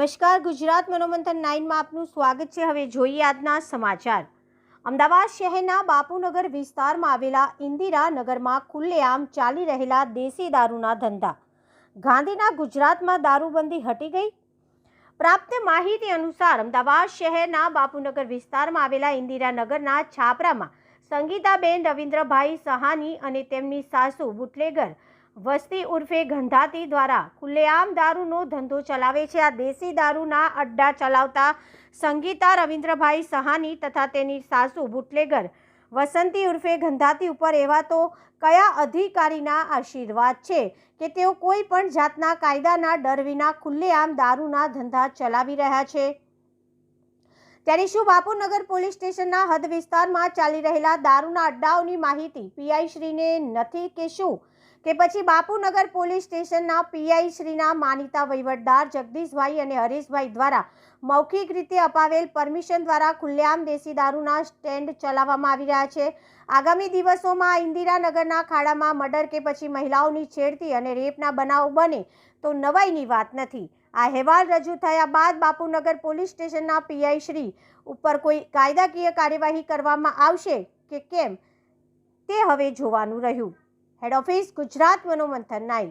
નમસ્કાર, ગુજરાત મનોમંથન 9 માં આપનું સ્વાગત છે। હવે જોઈએ આજના સમાચાર। અમદાવાદ શહેરના બાપુનગર વિસ્તારમાં આવેલા ઇન્દિરાનગરમાં ખુલ્લેઆમ ચાલી રહેલા દેશી દારૂના ધંધા। ગાંધીના ગુજરાતમાં દારૂબંધી હટી ગઈ। પ્રાપ્ત માહિતી અનુસાર અમદાવાદ શહેરના બાપુનગર વિસ્તારમાં આવેલા ઇન્દિરાનગરના છાપરામાં સંગીતાબેન રવિન્દ્રભાઈ સહાની અને તેમની સાસુ બુટલેગર વસ્તી ઉર્ફે ગંધાતી દ્વારા ખુલ્લેઆમ દારૂનો ધંધો ચલાવે છે। આ દેશી દારૂના અડ્ડા ચલાવતા સંગીતા રવિન્દ્રભાઈ સહાની તથા તેની સાસુ બુટલેગર વસંતી ઉર્ફે ગંધાતી ઉપર એવા તો કયા અધિકારીના આશીર્વાદ છે કે તેઓ કોઈ પણ જાતના કાયદાના ડર વિના ખુલ્લેઆમ દારૂના ધંધા ચલાવી રહ્યા છે? ત્યારે શું બાપુનગર પોલીસ સ્ટેશનના હદ વિસ્તારમાં ચાલી રહેલા દારૂના અડ્ડાઓની માહિતી પીઆઈ શ્રીને નથી કે શું? કે પછી બાપુનગર પોલીસ સ્ટેશનના પીઆઈ શ્રીના માનીતા વહીવટદાર જગદીશભાઈ અને હરીશભાઈ દ્વારા મૌખિક રીતે અપાવેલ પરમિશન દ્વારા ખુલ્લેઆમ દેશી દારૂના સ્ટેન્ડ ચલાવવામાં આવી રહ્યા છે? આગામી દિવસોમાં ઇન્દિરાનગરના ખાડામાં મર્ડર કે પછી મહિલાઓની છેડતી અને રેપના બનાવ બને તો નવાઈની વાત નથી। આ અહેવાલ રજૂ થયા બાદ બાપુનગર પોલીસ સ્ટેશનના પીઆઈ શ્રી ઉપર કોઈ કાયદાકીય કાર્યવાહી કરવામાં આવશે કે કેમ તે હવે જોવાનું રહ્યું। હેડ ઓફિસ ગુજરાત મનોમંથન 9।